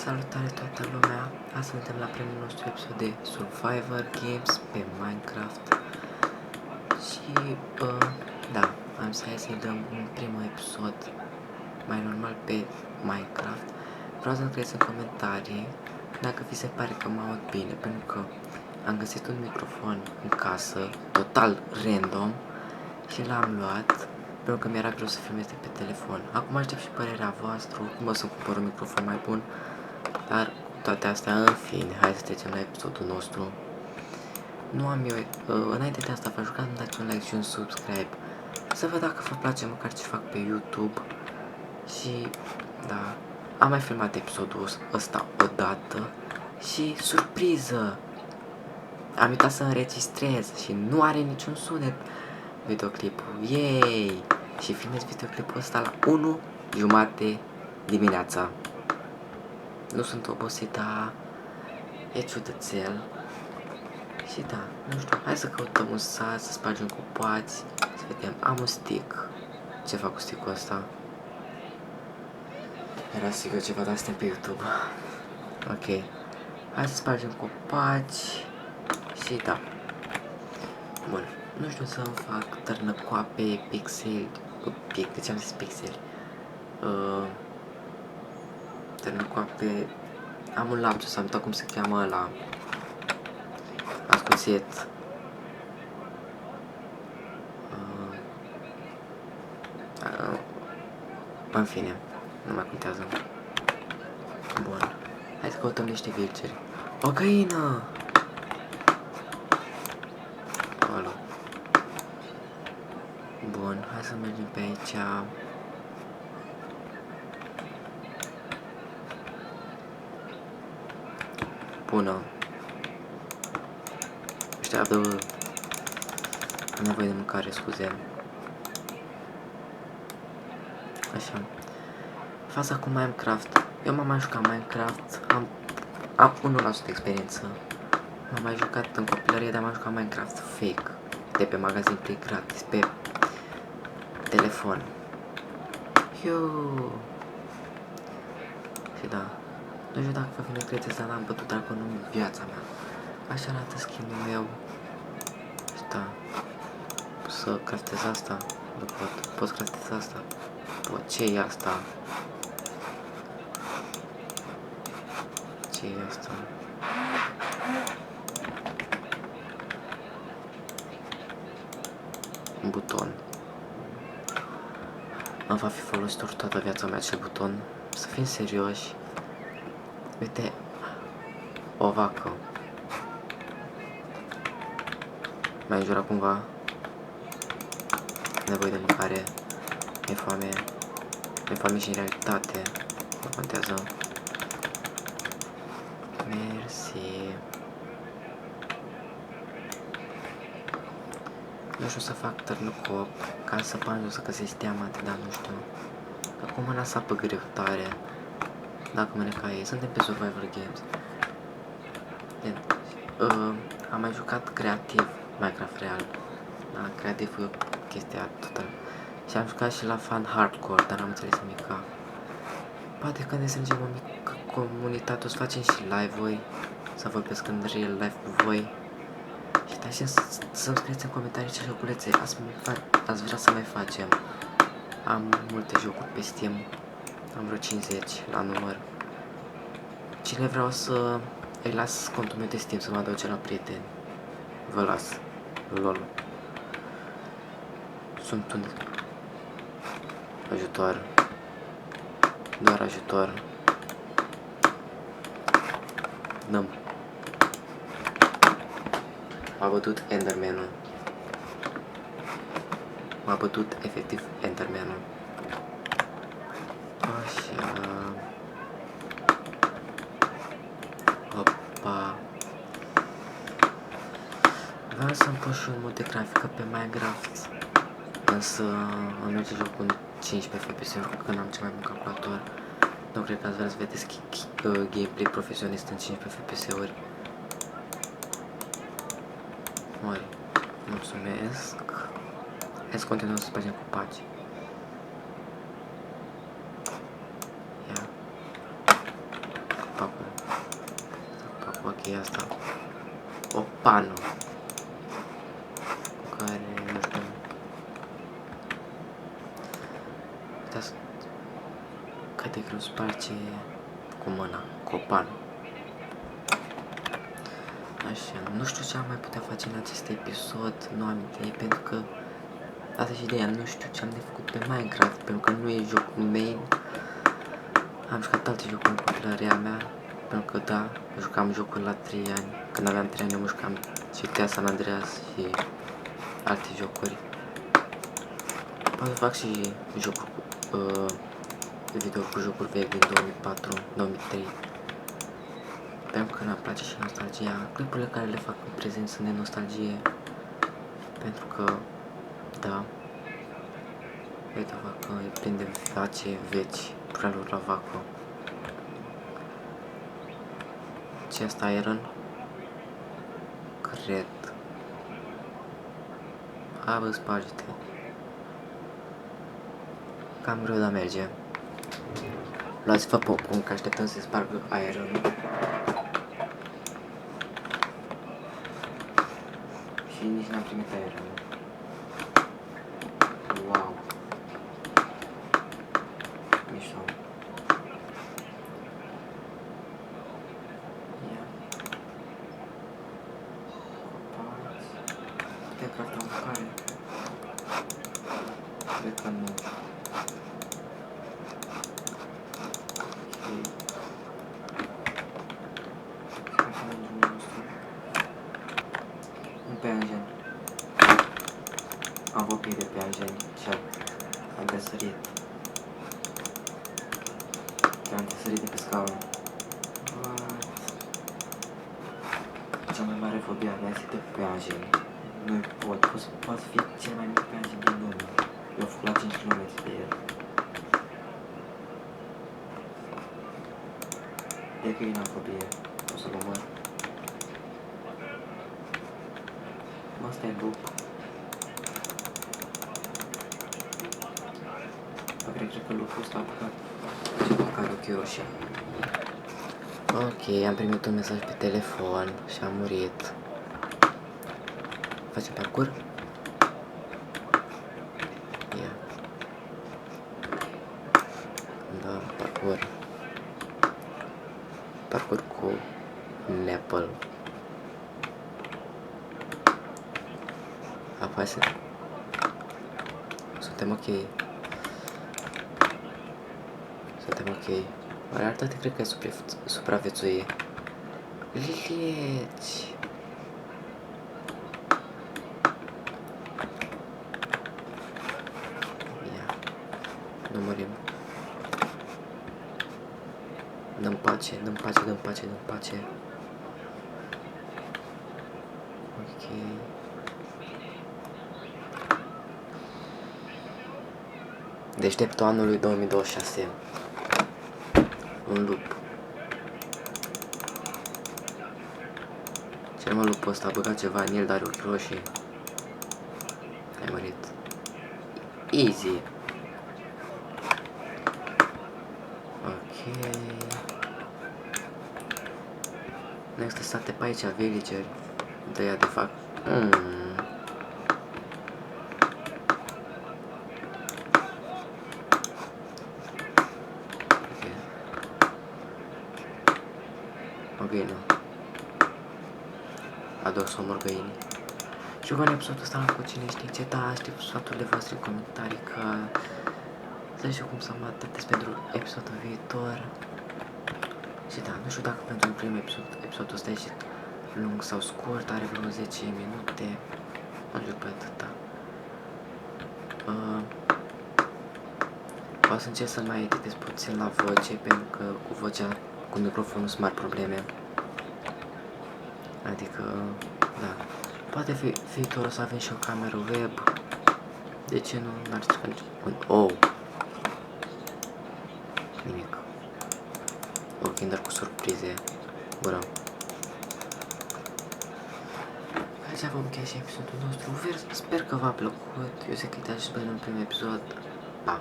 Salutare toată lumea! Astăzi suntem la primul nostru episod de Survivor Games pe Minecraft. Și, da, am să hai să-i dăm un primul episod mai normal pe Minecraft. Vreau să-mi scrieți în comentarii dacă vi se pare că mă aud bine, pentru că am găsit un microfon în casă, total random, și l-am luat pentru că mi-era greu să filmez de pe telefon. Acum aștept și părerea voastră, cum o să cumpăr un microfon mai bun. Dar cu toate astea, în fine, hai să trecem la episodul nostru. Nu am eu, înainte de asta vă jucați, îmi dați un like și un subscribe, să văd dacă vă place măcar ce fac pe YouTube. Și, da, am mai filmat episodul ăsta odată și, surpriză, am uitat să înregistrez și nu are niciun sunet videoclipul, yay! Și filmez videoclipul ăsta la 1:30 dimineața. Nu sunt obosit, dar e ciudățel. Și da, nu știu, hai să căutăm un sat, să spargem copaci, să vedem. Am un stick. Ce fac cu stick-ul ăsta? Era sigur ceva de astea pe YouTube. Ok, hai să spargem copaci. Și da. Bun, nu știu să-mi fac tărnăcoape, pixeli. De ce am zis pixeli? Tărnăcoape. Am un lapsus, am uitat cum se cheamă ăla. Ascuțit. În fine, nu mai contează. Bun, hai să căutăm niște vilceri. O găină! Alo. Bun, hai să mergem pe aici. Bună. Așteaptă. Am nevoie de mâncare, scuze. Așa. Faza cu Minecraft. Eu m-am mai jucat Minecraft. Am 1% experiență. M-am mai jucat în copilărie, dar m-am jucat Minecraft fake. De pe magazin Play gratis, pe telefon. Iuuu. Și da. Nu știu dacă vă vine credeți, dar n-am bătut dragonul în viața mea. Așa arată skin-ul meu. Și da. Să craftez asta. Nu pot. Pot să craftez asta. Pot. Ce e asta? Ce e asta? Un buton. Îmi va fi folositor toată viața mea acel buton. Să fim serioși. Uite. O vacă. M-ai înjurat cumva? Nevoie de mâncare. Mi-e foame. Mi-e foame și în realitate. Nu contează. Mersi. Nu știu să fac tărnăcop ca să panjul să găsesc diamante, dar nu știu. Acum mâna sapă greu tare. Dacă mă neca ei. Suntem pe Survivor Games. Am mai jucat creativ Minecraft real. Da, creativ e chestia total. Și am jucat și la fan hardcore, dar n-am înțeles nimica. Poate când ne strângem o mică comunitate o să facem și live-uri. Să vorbesc în real life cu voi. Și da, și să-mi scrieți în comentarii ce joculețe ați vrea să mai facem. Am multe jocuri pe Steam. Am vreo 50 la număr. Cine vreau să îi las contul meu de Steam să mă adauge la prieteni, vă las. LOL. Sunt un ajutor. Doar ajutor. Dăm. M-a bătut Enderman-ul. M-a bătut efectiv Enderman-ul. Așa. Opa. Vreau să-mi pun și un mod de grafică pe Minecraft. Însă îmi merge jocul în 15 FPS-uri când am cel mai bun calculator. Nu cred că ați vrea să vedeți gameplay profesionist în 15 FPS-uri. Măi, mulțumesc. Hai să continuăm să spargem copaci. Ia. pacul. Pacul, ok, asta. O pană. Cu care, nu știu. Uitați cât de greu sparge cu mâna, cu o pană. Așa, nu știu ce am mai putea face în acest episod, nu am idee, pentru că asta și ideea, nu știu ce am de făcut pe Minecraft, pentru că nu e jocul main. Am jucat alte jocuri în copilăria mea, pentru că da, jucam jocul la 3 ani, când aveam 3 ani eu jucam GTA San Andreas și alte jocuri. Poate fac și jocuri video cu jocuri vechi din 2004-2003. Pentru că ne place și nostalgia. Clipurile care le fac în prezent sunt de nostalgie. Pentru că, da, uite vacă, e plin de vace veci, preluri la vacă. Ce asta, Iron? Cred. Hai bă, sparge-te. Cam greu de merge. Luați-vă popcorn, că așteptăm să spargă Iron. Și nici n-am primit Iron. Wow. Mișto. Ia. Copaci. Putem crafta mâncare? Cred că nu. Un peanjen. Am vorbit de peanjen și am desărit. Chiar am desărit de pe scaun. Cea mai mare fobia mea este de peanjen. Nu pot fi cel mai mic peanjen din lume. Eu fug la 5 km de el. De că eu n-am fobie, o să-l omor. Asta e lup. Cred că lupul ăsta a apucat ceva care ochii roșii. Ok, am primit un mesaj pe telefon și am murit. Facem parcurs? Ia. Da, parcurs. Parcurs cu Maple. Apasă. Suntem ok. Suntem ok. Oare ar te cred că e supraviețuie. Lilieci. Ia. Nu murim. Dă-mi pace, dă-mi pace, dă-mi pace, dă-mi pace. Ok. Deșteptul anului 2026. Un lup. Ce mă, lupul ăsta a băgat ceva în el, dar ochi roșii. Ai murit. Easy. Ok. Next state pe aici, villager. De ea de fapt. O găină. Ador să omor găini. Și în episodul ăsta cu cine știe ce, da, aștept sfaturile voastre în comentarii că să știu cum să mă adaptez pentru episodul viitor. Și da, nu știu dacă pentru primul episodul ăsta e lung sau scurt, are vreo 10 minute. Nu știu pe atâta. O să încerc să mai editez puțin la voce, pentru că cu vocea, cu microfonul sunt mari probleme. Adică, da. Poate viitorul să avem și o cameră web. De ce nu? N-ar strica nici un... Oh! Nimic. Ok, dar cu surprize. Bună. Aici vom încheia și episodul nostru. Sper că v-a plăcut. Eu zic că te-aș în primul episod. Pa!